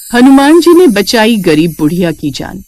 हनुमान जी ने बचाई गरीब बुढ़िया की जान।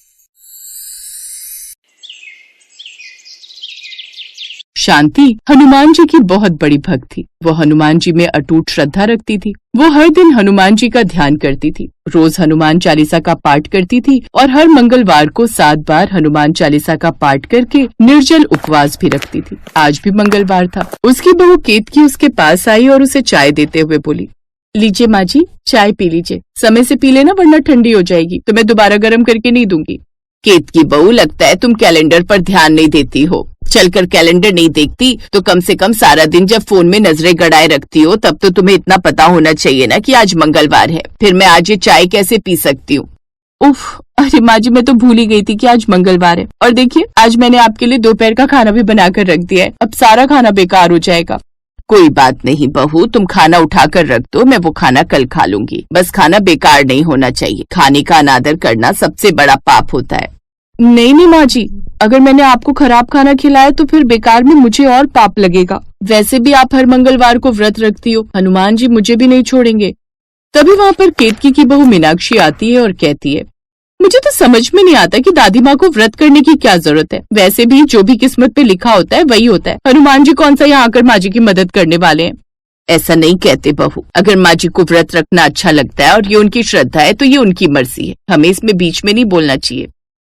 शांति हनुमान जी की बहुत बड़ी भक्त थी। वो हनुमान जी में अटूट श्रद्धा रखती थी। वो हर दिन हनुमान जी का ध्यान करती थी। रोज हनुमान चालीसा का पाठ करती थी और हर मंगलवार को 7 बार हनुमान चालीसा का पाठ करके निर्जल उपवास भी रखती थी। आज भी मंगलवार था। उसकी बहू केतकी उसके पास आई और उसे चाय देते हुए बोली, लीजिए माँ जी, चाय पी लीजिए। समय से पी लेना वरना ठंडी हो जाएगी, तो मैं दोबारा गर्म करके नहीं दूंगी। केतकी बहू, लगता है तुम कैलेंडर पर ध्यान नहीं देती हो। चलकर कैलेंडर नहीं देखती तो कम से कम सारा दिन जब फोन में नजरें गड़ाए रखती हो तब तो तुम्हें इतना पता होना चाहिए ना कि आज मंगलवार है। फिर मैं आज ये चाय कैसे पी सकती हूँ? उफ, अरे माँ जी, मैं तो भूल ही गई थी कि आज मंगलवार है। और देखिए, आज मैंने आपके लिए दोपहर का खाना भी बनाकर रख दिया है। अब सारा खाना बेकार हो जाएगा। कोई बात नहीं बहू, तुम खाना उठाकर रख दो, मैं वो खाना कल खा लूंगी। बस खाना बेकार नहीं होना चाहिए। खाने का अनादर करना सबसे बड़ा पाप होता है। नहीं नहीं माँ जी, अगर मैंने आपको खराब खाना खिलाया तो फिर बेकार में मुझे और पाप लगेगा। वैसे भी आप हर मंगलवार को व्रत रखती हो, हनुमान जी मुझे भी नहीं छोड़ेंगे। तभी वहाँ पर केतकी की बहू मीनाक्षी आती है और कहती है, मुझे तो समझ में नहीं आता कि दादी माँ को व्रत करने की क्या जरूरत है। वैसे भी जो भी किस्मत पे लिखा होता है वही होता है। हनुमान जी कौन सा यहाँ आकर माँ जी की मदद करने वाले हैं। ऐसा नहीं कहते बहू, अगर माँ जी को व्रत रखना अच्छा लगता है और ये उनकी श्रद्धा है तो ये उनकी मर्जी है। हमें इसमें बीच में नहीं बोलना चाहिए।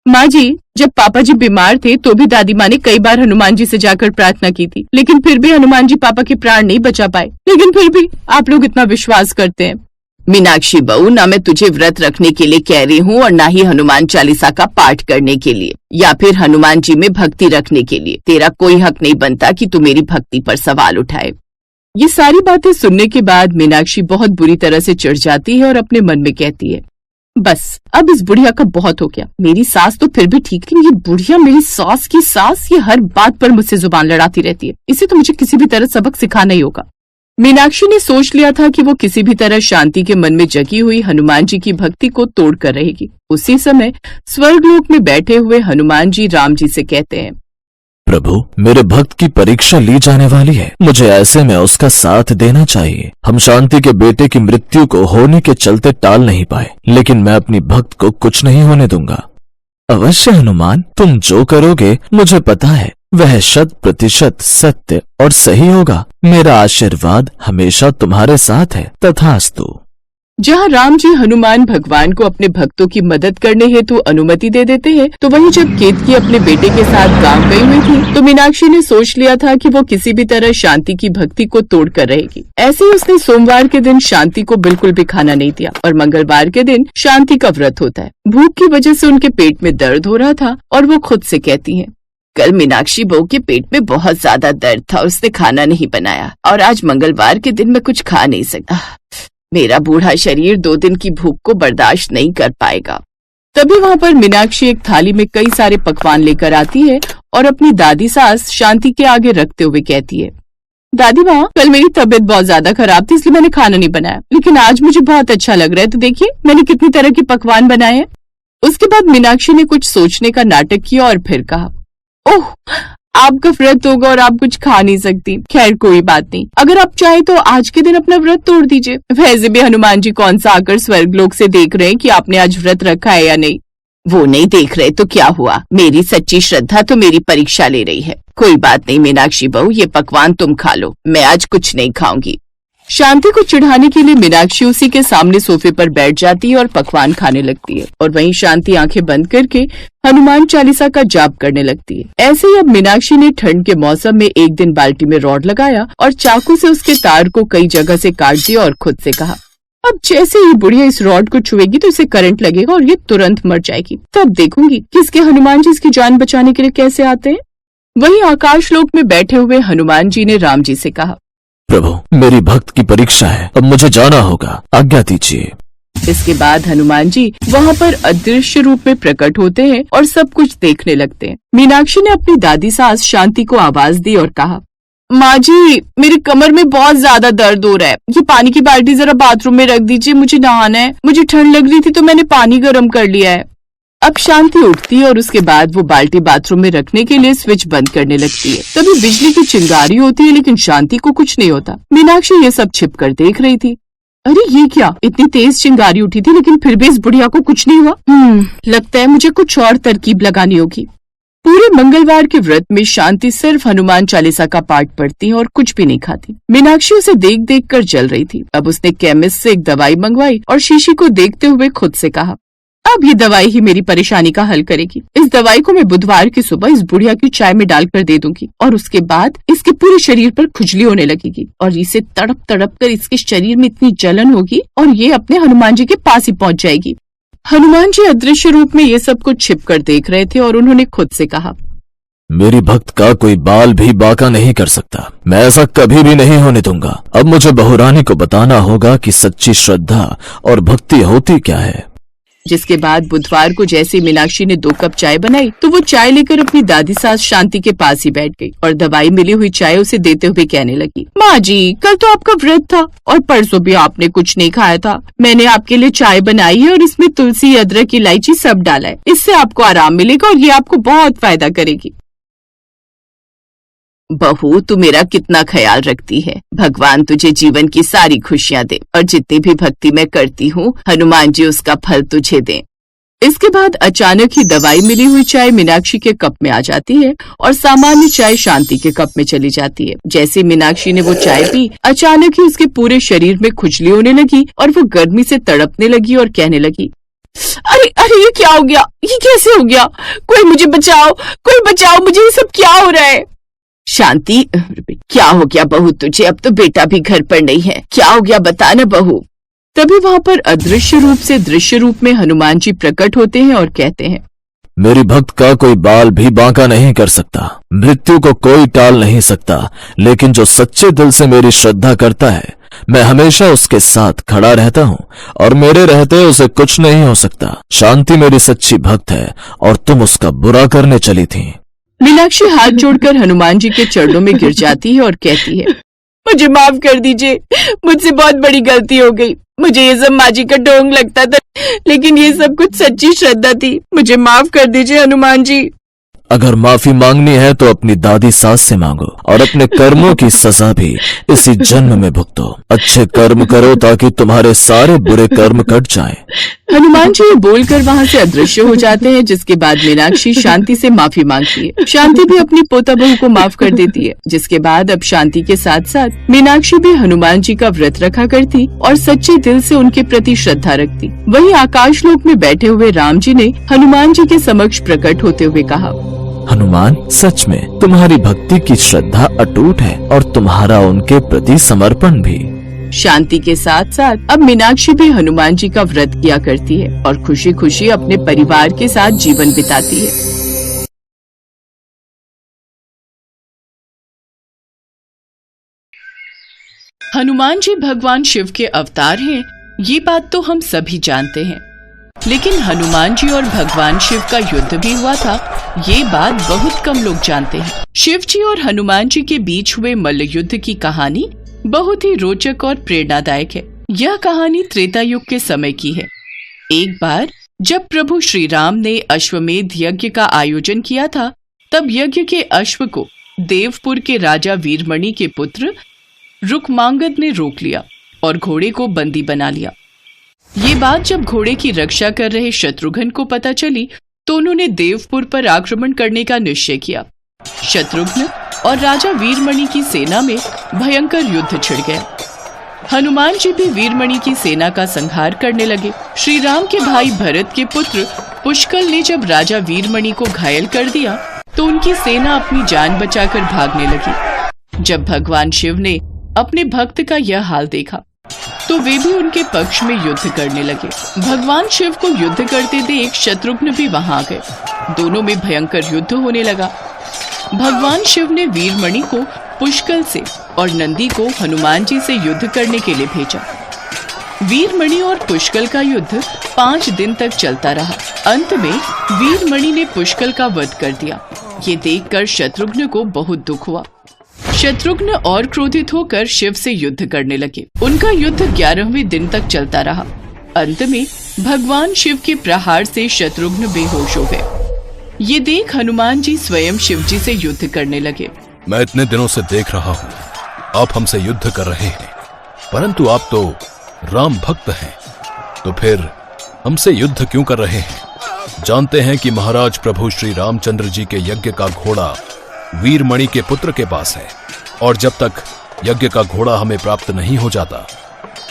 माँ जी, जब पापा जी बीमार थे तो भी दादी माँ ने कई बार हनुमान जी से जाकर प्रार्थना की थी, लेकिन फिर भी हनुमान जी पापा के प्राण नहीं बचा पाए। लेकिन फिर भी आप लोग इतना विश्वास करते हैं। मीनाक्षी बहू, ना मैं तुझे व्रत रखने के लिए कह रही हूँ और ना ही हनुमान चालीसा का पाठ करने के लिए या फिर हनुमान जी में भक्ति रखने के लिए। तेरा कोई हक नहीं बनता कि तू मेरी भक्ति पर सवाल उठाए। ये सारी बातें सुनने के बाद मीनाक्षी बहुत बुरी तरह से चिढ़ जाती है और अपने मन में कहती है, बस अब इस बुढ़िया का बहुत हो गया। मेरी सास तो फिर भी ठीक थी, ये बुढ़िया मेरी सास की सास ये हर बात पर मुझसे जुबान लड़ाती रहती है। इसे तो मुझे किसी भी तरह सबक सिखाना ही होगा। मीनाक्षी ने सोच लिया था कि वो किसी भी तरह शांति के मन में जगी हुई हनुमान जी की भक्ति को तोड़ कर रहेगी। उसी समय स्वर्गलोक में बैठे हुए हनुमान जी राम जी से कहते हैं, प्रभु, मेरे भक्त की परीक्षा ली जाने वाली है। मुझे ऐसे में उसका साथ देना चाहिए। हम शांति के बेटे की मृत्यु को होने के चलते टाल नहीं पाए, लेकिन मैं अपनी भक्त को कुछ नहीं होने दूंगा। अवश्य हनुमान, तुम जो करोगे मुझे पता है वह 100% सत्य और सही होगा। मेरा आशीर्वाद हमेशा तुम्हारे साथ है। तथास्तु। जहाँ राम जी हनुमान भगवान को अपने भक्तों की मदद करने हेतु अनुमति दे देते हैं, तो वहीं जब केतकी अपने बेटे के साथ गांव गई हुई थी तो मीनाक्षी ने सोच लिया था कि वो किसी भी तरह शांति की भक्ति को तोड़ कर रहेगी। ऐसे ही उसने सोमवार के दिन शांति को बिल्कुल भी खाना नहीं दिया और मंगलवार के दिन शांति का व्रत होता है। भूख की वजह से उनके पेट में दर्द हो रहा था और वो खुद से कहती है, कल मीनाक्षी बहू के पेट में बहुत ज्यादा दर्द था, उसने खाना नहीं बनाया और आज मंगलवार के दिन मैं कुछ खा नहीं सकता। मेरा बूढ़ा शरीर 2 दिन की भूख को बर्दाश्त नहीं कर पाएगा। तभी वहाँ पर मीनाक्षी एक थाली में कई सारे पकवान लेकर आती है और अपनी दादी सास शांति के आगे रखते हुए कहती है, दादी माँ, कल मेरी तबीयत बहुत ज्यादा खराब थी इसलिए मैंने खाना नहीं बनाया, लेकिन आज मुझे बहुत अच्छा लग रहा है, तो देखिए मैंने कितनी तरह के पकवान बनाए हैं। उसके बाद मीनाक्षी ने कुछ सोचने का नाटक किया और फिर कहा, ओह, आपका व्रत होगा और आप कुछ खा नहीं सकती। खैर कोई बात नहीं, अगर आप चाहे तो आज के दिन अपना व्रत तोड़ दीजिए। वैसे भी हनुमान जी कौन सा आकर स्वर्गलोक से देख रहे हैं कि आपने आज व्रत रखा है या नहीं। वो नहीं देख रहे तो क्या हुआ, मेरी सच्ची श्रद्धा तो मेरी परीक्षा ले रही है। कोई बात नहीं मीनाक्षी बहू, ये पकवान तुम खा लो, मैं आज कुछ नहीं खाऊंगी। शांति को चिढ़ाने के लिए मीनाक्षी उसी के सामने सोफे पर बैठ जाती है और पकवान खाने लगती है और वहीं शांति आंखें बंद करके हनुमान चालीसा का जाप करने लगती है। ऐसे ही अब मीनाक्षी ने ठंड के मौसम में एक दिन बाल्टी में रॉड लगाया और चाकू से उसके तार को कई जगह से काट दिया और खुद से कहा, अब जैसे ही बुढ़िया इस रॉड को छुएगी तो इसे करंट लगेगा और ये तुरंत मर जाएगी। तब देखूंगी किसके हनुमान जी इसकी जान बचाने के लिए कैसे आते हैं। वहीं आकाश लोक में बैठे हुए हनुमान जी ने राम जी से कहा, प्रभु, मेरी भक्त की परीक्षा है, अब मुझे जाना होगा, आज्ञा दीजिए। इसके बाद हनुमान जी वहाँ पर अदृश्य रूप में प्रकट होते हैं और सब कुछ देखने लगते हैं। मीनाक्षी ने अपनी दादी सास शांति को आवाज दी और कहा, माँ जी, मेरी कमर में बहुत ज्यादा दर्द हो रहा है, ये पानी की बाल्टी जरा बाथरूम में रख दीजिए, मुझे नहाना है। मुझे ठंड लग रही थी तो मैंने पानी गर्म कर लिया है। अब शांति उठती है और उसके बाद वो बाल्टी बाथरूम में रखने के लिए स्विच बंद करने लगती है। तभी बिजली की चिंगारी होती है, लेकिन शांति को कुछ नहीं होता। मीनाक्षी ये सब छिप कर देख रही थी। अरे ये क्या, इतनी तेज चिंगारी उठी थी लेकिन फिर भी इस बुढ़िया को कुछ नहीं हुआ। लगता है मुझे कुछ और तरकीब लगानी होगी। पूरे मंगलवार के व्रत में शांति सिर्फ हनुमान चालीसा का पाठ पढ़ती है और कुछ भी नहीं खाती। मीनाक्षी उसे देख देख कर जल रही थी। अब उसने केमिस्ट से एक दवाई मंगवाई और शीशी को देखते हुए खुद से कहा, अब ये दवाई ही मेरी परेशानी का हल करेगी। इस दवाई को मैं बुधवार की सुबह इस बुढ़िया की चाय में डालकर दे दूंगी और उसके बाद इसके पूरे शरीर पर खुजली होने लगेगी और इसे तड़प तड़प कर इसके शरीर में इतनी जलन होगी और ये अपने हनुमान जी के पास ही पहुंच जाएगी। हनुमान जी अदृश्य रूप में ये सब कुछ छिप कर देख रहे थे और उन्होंने खुद से कहा, मेरी भक्त का कोई बाल भी बांका नहीं कर सकता। मैं ऐसा कभी भी नहीं होने दूंगा। अब मुझे बहुरानी को बताना होगा कि सच्ची श्रद्धा और भक्ति होती क्या है। जिसके बाद बुधवार को जैसे मीनाक्षी ने 2 कप चाय बनाई तो वो चाय लेकर अपनी दादी सास शांति के पास ही बैठ गई और दवाई मिली हुई चाय उसे देते हुए कहने लगी, माँ जी, कल तो आपका व्रत था और परसों भी आपने कुछ नहीं खाया था। मैंने आपके लिए चाय बनाई है और इसमें तुलसी, अदरक, इलायची सब डाला है। इससे आपको आराम मिलेगा और ये आपको बहुत फायदा करेगी। बहू, तू मेरा कितना ख्याल रखती है। भगवान तुझे जीवन की सारी खुशियां दे और जितनी भी भक्ति मैं करती हूँ हनुमान जी उसका फल तुझे दें। इसके बाद अचानक ही दवाई मिली हुई चाय मीनाक्षी के कप में आ जाती है और सामान्य चाय शांति के कप में चली जाती है। जैसे मीनाक्षी ने वो चाय पी, अचानक ही उसके पूरे शरीर में खुजली होने लगी और वो गर्मी से तड़पने लगी और कहने लगी, अरे अरे, ये क्या हो गया? ये कैसे हो गया? कोई मुझे बचाओ, कोई बचाओ मुझे, ये सब क्या हो रहा है? शांति, क्या हो गया बहू तुझे? अब तो बेटा भी घर पर नहीं है, क्या हो गया बता ना बहू। तभी वहाँ पर अदृश्य रूप से दृश्य रूप में हनुमान जी प्रकट होते हैं और कहते हैं, मेरी भक्त का कोई बाल भी बांका नहीं कर सकता। मृत्यु को कोई टाल नहीं सकता, लेकिन जो सच्चे दिल से मेरी श्रद्धा करता है मैं हमेशा उसके साथ खड़ा रहता हूँ और मेरे रहते उसे कुछ नहीं हो सकता। शांति मेरी सच्ची भक्त है और तुम उसका बुरा करने चली थी। मीनाक्षी हाथ जोड़कर हनुमान जी के चरणों में गिर जाती है और कहती है, मुझे माफ कर दीजिए, मुझसे बहुत बड़ी गलती हो गई। मुझे ये सब माँ जी का ढोंग लगता था, लेकिन ये सब कुछ सच्ची श्रद्धा थी। मुझे माफ कर दीजिए हनुमान जी। अगर माफी मांगनी है तो अपनी दादी सास से मांगो और अपने कर्मों की सजा भी इसी जन्म में भुगतो। अच्छे कर्म करो ताकि तुम्हारे सारे बुरे कर्म कट जाएं। हनुमान जी बोलकर वहाँ से अदृश्य हो जाते हैं। जिसके बाद मीनाक्षी शांति से माफी मांगती है। शांति भी अपनी पोता बहू को माफ कर देती है। जिसके बाद अब शांति के साथ साथ मीनाक्षी भी हनुमान जी का व्रत रखा करती और सच्चे दिल से उनके प्रति श्रद्धा रखती। वहीं आकाश लोक में बैठे हुए राम जी ने हनुमान जी के समक्ष प्रकट होते हुए कहा, हनुमान, सच में तुम्हारी भक्ति की श्रद्धा अटूट है और तुम्हारा उनके प्रति समर्पण भी। शांति के साथ साथ अब मीनाक्षी भी हनुमान जी का व्रत किया करती है और खुशी खुशी अपने परिवार के साथ जीवन बिताती है। हनुमान जी भगवान शिव के अवतार हैं, ये बात तो हम सभी जानते हैं। लेकिन हनुमान जी और भगवान शिव का युद्ध भी हुआ था, ये बात बहुत कम लोग जानते हैं। शिव जी और हनुमान जी के बीच हुए मल्ल युद्ध की कहानी बहुत ही रोचक और प्रेरणादायक है। यह कहानी त्रेता युग के समय की है। एक बार जब प्रभु श्री राम ने अश्वमेध यज्ञ का आयोजन किया था, तब यज्ञ के अश्व को देवपुर के राजा वीरमणि के पुत्र रुक्मांगद ने रोक लिया और घोड़े को बंदी बना लिया। ये बात जब घोड़े की रक्षा कर रहे शत्रुघ्न को पता चली तो उन्होंने देवपुर पर आक्रमण करने का निश्चय किया। शत्रुघ्न और राजा वीरमणि की सेना में भयंकर युद्ध छिड़ गया। हनुमान जी भी वीरमणि की सेना का संहार करने लगे। श्री राम के भाई भरत के पुत्र पुष्कल ने जब राजा वीरमणि को घायल कर दिया तो उनकी सेना अपनी जान बचाकर भागने लगी। जब भगवान शिव ने अपने भक्त का यह हाल देखा तो वे भी उनके पक्ष में युद्ध करने लगे। भगवान शिव को युद्ध करते देख शत्रुघ्न भी वहां आ गए। दोनों में भयंकर युद्ध होने लगा। भगवान शिव ने वीरमणि को पुष्कल से और नंदी को हनुमान जी से युद्ध करने के लिए भेजा। वीरमणि और पुष्कल का युद्ध 5 दिन तक चलता रहा। अंत में वीरमणि ने पुष्कल का वध कर दिया। ये देखकर शत्रुघ्न को बहुत दुख हुआ। शत्रुघ्न और क्रोधित होकर शिव से युद्ध करने लगे। उनका युद्ध 11वें दिन तक चलता रहा। अंत में भगवान शिव के प्रहार से शत्रुघ्न बेहोश हो गए। ये देख हनुमान जी स्वयं शिव जी से युद्ध करने लगे। मैं इतने दिनों से देख रहा हूँ आप हमसे युद्ध कर रहे हैं, परंतु आप तो राम भक्त हैं, तो फिर हमसे युद्ध क्यों कर रहे हैं? जानते हैं कि महाराज प्रभु श्री रामचंद्र जी के यज्ञ का घोड़ा वीरमणि के पुत्र के पास है, और जब तक यज्ञ का घोड़ा हमें प्राप्त नहीं हो जाता,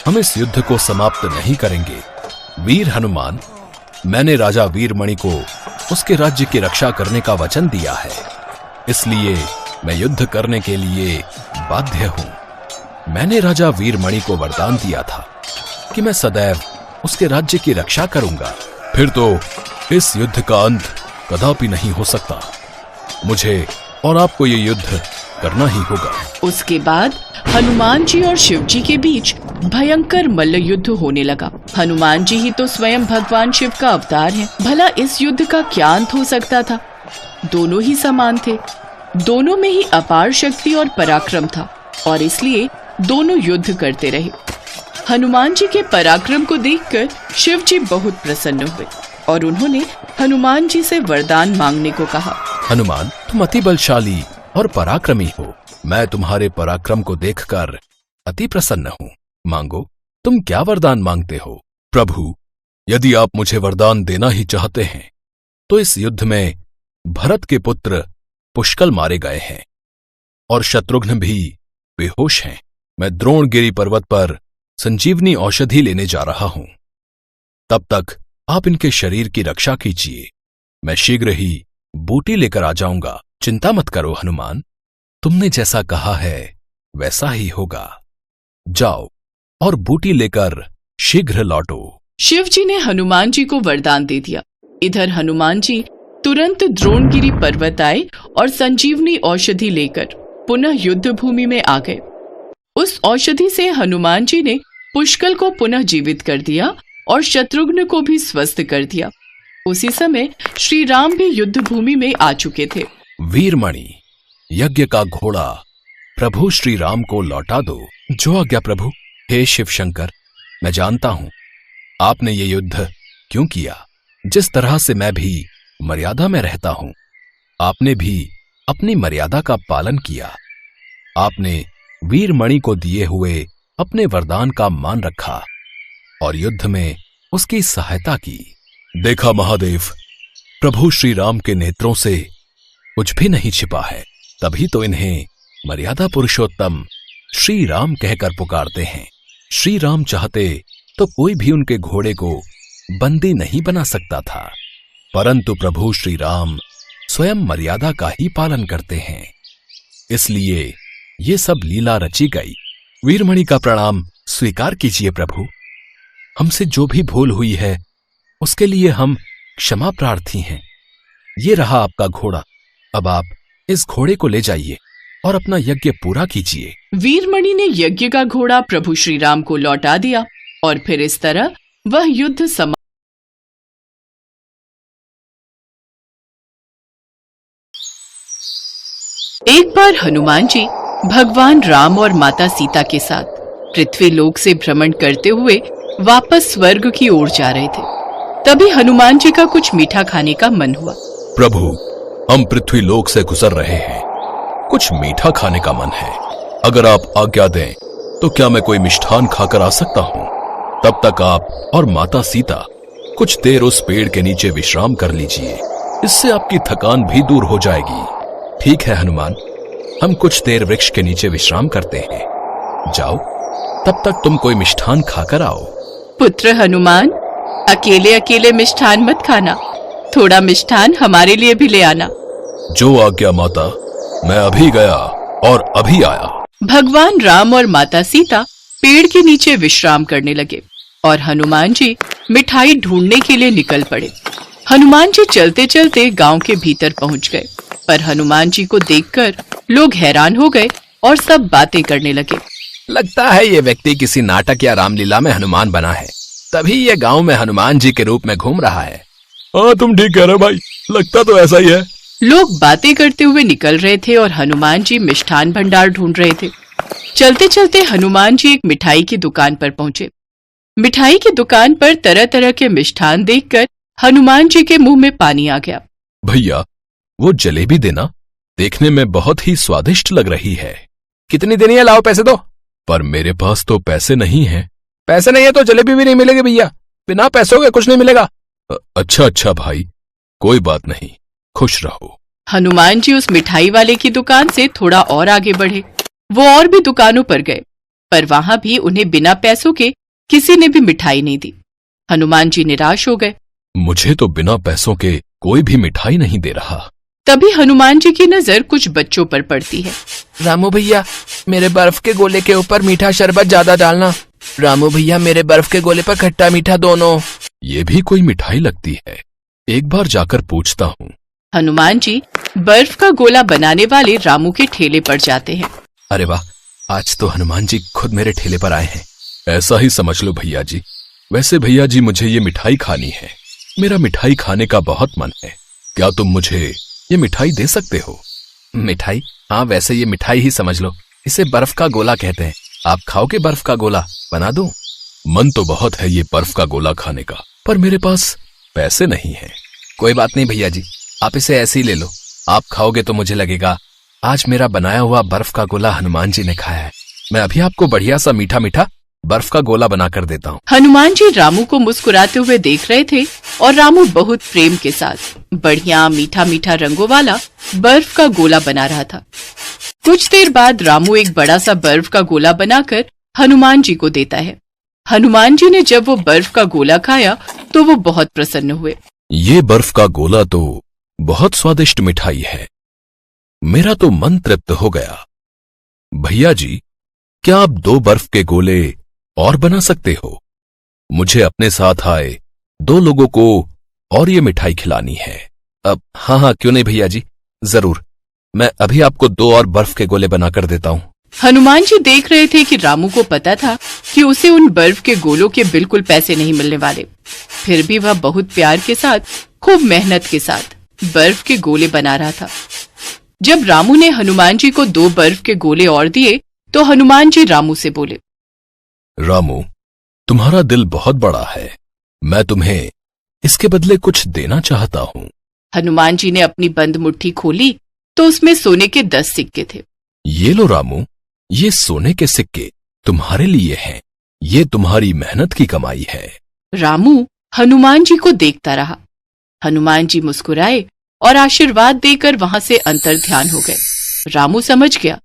हम इस युद्ध को समाप्त नहीं करेंगे। वीर हनुमान, मैंने राजा वीरमणि को उसके राज्य की रक्षा करने का वचन दिया है, इसलिए मैं युद्ध करने के लिए बाध्य हूं। मैंने राजा वीरमणि को वरदान दिया था कि मैं सदैव उसके राज्य की रक्षा करूंगा। फिर तो इस युद्ध का अंत कदापि नहीं हो सकता। मुझे और आपको ये युद्ध करना ही होगा। उसके बाद हनुमान जी और शिव जी के बीच भयंकर मल्ल युद्ध होने लगा। हनुमान जी ही तो स्वयं भगवान शिव का अवतार हैं। भला इस युद्ध का क्या अंत हो सकता था? दोनों ही समान थे, दोनों में ही अपार शक्ति और पराक्रम था, और इसलिए दोनों युद्ध करते रहे। हनुमान जी के पराक्रम को देखकर शिव जी बहुत प्रसन्न हुए और उन्होंने हनुमान जी से वरदान मांगने को कहा। हनुमान, तुम अति बलशाली और पराक्रमी हो। मैं तुम्हारे पराक्रम को देखकर अति प्रसन्न हूँ। मांगो, तुम क्या वरदान मांगते हो? प्रभु, यदि आप मुझे वरदान देना ही चाहते हैं तो इस युद्ध में भरत के पुत्र पुष्कल मारे गए हैं और शत्रुघ्न भी बेहोश हैं। मैं द्रोणगिरि पर्वत पर संजीवनी औषधि लेने जा रहा हूं। तब तक आप इनके शरीर की रक्षा कीजिए। मैं शीघ्र ही बूटी लेकर आ जाऊंगा। चिंता मत करो हनुमान, तुमने जैसा कहा है वैसा ही होगा। जाओ और बूटी लेकर शीघ्र लौटो। शिव जी ने हनुमान जी को वरदान दे दिया। इधर हनुमान जी तुरंत द्रोणगिरि पर्वत आए और संजीवनी औषधि लेकर पुनः युद्ध भूमि में आ गए। उस औषधि से हनुमान जी ने पुष्कल को पुनः जीवित कर दिया और शत्रुघ्न को भी स्वस्थ कर दिया। उसी समय श्री राम भी युद्ध भूमि में आ चुके थे। वीरमणि, यज्ञ का घोड़ा प्रभु श्री राम को लौटा दो। जो आज्ञा प्रभु। हे शिव शंकर, मैं जानता हूं आपने ये युद्ध क्यों किया। जिस तरह से मैं भी मर्यादा में रहता हूं, आपने भी अपनी मर्यादा का पालन किया। आपने वीरमणि को दिए हुए अपने वरदान का मान रखा और युद्ध में उसकी सहायता की। देखा महादेव, प्रभु श्री राम के नेत्रों से कुछ भी नहीं छिपा है, तभी तो इन्हें मर्यादा पुरुषोत्तम श्री राम कहकर पुकारते हैं। श्री राम चाहते तो कोई भी उनके घोड़े को बंदी नहीं बना सकता था, परंतु प्रभु श्री राम स्वयं मर्यादा का ही पालन करते हैं, इसलिए ये सब लीला रची गई। वीरमणि का प्रणाम स्वीकार कीजिए प्रभु। हमसे जो भी भूल हुई है उसके लिए हम क्षमा प्रार्थी हैं। ये रहा आपका घोड़ा। अब आप इस घोड़े को ले जाइए और अपना यज्ञ पूरा कीजिए। वीरमणि ने यज्ञ का घोड़ा प्रभु श्री राम को लौटा दिया और फिर इस तरह वह युद्ध समाप्त। एक बार हनुमान जी भगवान राम और माता सीता के साथ पृथ्वी लोक से भ्रमण करते हुए वापस स्वर्ग की ओर जा रहे थे। तभी हनुमान जी का कुछ मीठा खाने का मन हुआ। प्रभु, हम पृथ्वी लोक से गुजर रहे हैं, कुछ मीठा खाने का मन है। अगर आप आज्ञा दें तो क्या मैं कोई मिष्ठान खाकर आ सकता हूँ? तब तक आप और माता सीता कुछ देर उस पेड़ के नीचे विश्राम कर लीजिए, इससे आपकी थकान भी दूर हो जाएगी। ठीक है हनुमान, हम कुछ देर वृक्ष के नीचे विश्राम करते हैं। जाओ, तब तक तुम कोई मिष्ठान खाकर आओ। पुत्र हनुमान, अकेले अकेले मिष्ठान मत खाना, थोड़ा मिष्ठान हमारे लिए भी ले आना। जो आज्ञा माता, मैं अभी गया और अभी आया। भगवान राम और माता सीता पेड़ के नीचे विश्राम करने लगे और हनुमान जी मिठाई ढूंढने के लिए निकल पड़े। हनुमान जी चलते चलते गांव के भीतर पहुंच गए, पर हनुमान जी को देखकर लोग हैरान हो गए और सब बातें करने लगे। लगता है ये व्यक्ति किसी नाटक या रामलीला में हनुमान बना है, तभी ये गांव में हनुमान जी के रूप में घूम रहा है। हाँ, तुम ठीक कह रहे भाई, लगता तो ऐसा ही है। लोग बातें करते हुए निकल रहे थे और हनुमान जी मिष्ठान भंडार ढूंढ रहे थे। चलते चलते हनुमान जी एक मिठाई की दुकान पर पहुंचे। मिठाई की दुकान पर तरह तरह के मिष्ठान देखकर हनुमान जी के मुंह में पानी आ गया। भैया, वो जलेबी देना, देखने में बहुत ही स्वादिष्ट लग रही है। कितनी देनी है? लाओ पैसे दो। पर मेरे पास तो पैसे नहीं हैं। पैसे नहीं है तो जलेबी भी नहीं मिलेगी भैया, बिना पैसों के कुछ नहीं मिलेगा। अच्छा अच्छा भाई, कोई बात नहीं, खुश रहो। हनुमान जी उस मिठाई वाले की दुकान से थोड़ा और आगे बढ़े। वो और भी दुकानों पर गए, पर वहां भी उन्हें बिना पैसों के किसी ने भी मिठाई नहीं दी। हनुमान जी निराश हो गए। मुझे तो बिना पैसों के कोई भी मिठाई नहीं दे रहा। तभी हनुमान जी की नजर कुछ बच्चों पर पड़ती है। रामू भैया, मेरे बर्फ के गोले के ऊपर मीठा शरबत ज्यादा डालना। रामू भैया, मेरे बर्फ के गोले पर खट्टा मीठा दोनों। ये भी कोई मिठाई लगती है, एक बार जाकर पूछता हूँ। हनुमान जी बर्फ का गोला बनाने वाले रामू के ठेले पर जाते हैं। अरे वाह, आज तो हनुमान जी खुद मेरे ठेले पर आए हैं। ऐसा ही समझ लो भैया जी। वैसे भैया जी, मुझे ये मिठाई खानी है, मेरा मिठाई खाने का बहुत मन है। क्या तुम मुझे ये मिठाई दे सकते हो? मिठाई? हाँ, वैसे ये मिठाई ही समझ लो, इसे बर्फ का गोला कहते हैं। आप खाओगे बर्फ का गोला? बना दूं? मन तो बहुत है ये बर्फ का गोला खाने का, पर मेरे पास पैसे नहीं है। कोई बात नहीं भैया जी, आप इसे ऐसे ही ले लो। आप खाओगे तो मुझे लगेगा आज मेरा बनाया हुआ बर्फ का गोला हनुमान जी ने खाया है। मैं अभी आपको बढ़िया सा मीठा मीठा बर्फ का गोला बना कर देता हूँ। हनुमान जी रामू को मुस्कुराते हुए देख रहे थे और रामू बहुत प्रेम के साथ बढ़िया मीठा मीठा रंगों वाला बर्फ का गोला बना रहा था। कुछ देर बाद रामू एक बड़ा सा बर्फ का गोला बनाकर हनुमान जी को देता है। हनुमान जी ने जब वो बर्फ का गोला खाया तो वो बहुत प्रसन्न हुए। ये बर्फ का गोला तो बहुत स्वादिष्ट मिठाई है, मेरा तो मन तृप्त हो गया। भैया जी, क्या आप 2 बर्फ के गोले और बना सकते हो? मुझे अपने साथ आए 2 लोगों को और ये मिठाई खिलानी है। अब हाँ, क्यों नहीं भैया जी, जरूर। मैं अभी आपको 2 और बर्फ के गोले बनाकर देता हूँ। हनुमान जी देख रहे थे कि रामू को पता था कि उसे उन बर्फ के गोलों के बिल्कुल पैसे नहीं मिलने वाले, फिर भी वह बहुत प्यार के साथ, खूब मेहनत के साथ बर्फ के गोले बना रहा था। जब रामू ने हनुमान जी को 2 बर्फ के गोले और दिए तो हनुमान जी रामू से बोले, रामू, तुम्हारा दिल बहुत बड़ा है, मैं तुम्हें इसके बदले कुछ देना चाहता हूँ। हनुमान जी ने अपनी बंद मुट्ठी खोली तो उसमें सोने के 10 सिक्के थे। ये लो रामू, ये सोने के सिक्के तुम्हारे लिए हैं, ये तुम्हारी मेहनत की कमाई है। रामू हनुमान जी को देखता रहा। हनुमान जी मुस्कुराए और आशीर्वाद देकर वहां से अंतर्ध्यान हो गए। रामू समझ गया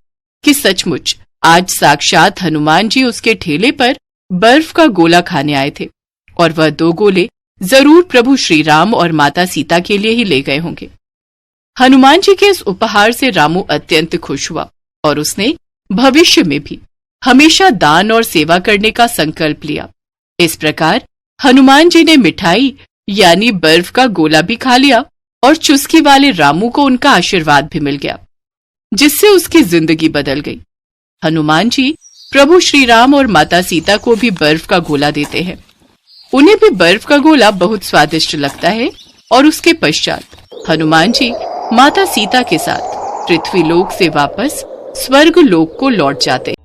कि सचमुच आज साक्षात हनुमान जी उसके ठेले पर बर्फ का गोला खाने आए थे और वह 2 गोले जरूर प्रभु श्री राम और माता सीता के लिए ही ले गए होंगे। हनुमान जी के इस उपहार से रामू अत्यंत खुश हुआ और उसने भविष्य में भी हमेशा दान और सेवा करने का संकल्प लिया। इस प्रकार हनुमान जी ने मिठाई यानी बर्फ का गोला भी खा लिया और चुस्की वाले रामू को उनका आशीर्वाद भी मिल गया, जिससे उसकी जिंदगी बदल गई। हनुमान जी प्रभु श्री राम और माता सीता को भी बर्फ का गोला देते हैं। उन्हें भी बर्फ का गोला बहुत स्वादिष्ट लगता है और उसके पश्चात हनुमान जी माता सीता के साथ पृथ्वी लोक से वापस स्वर्ग लोक को लौट जाते हैं।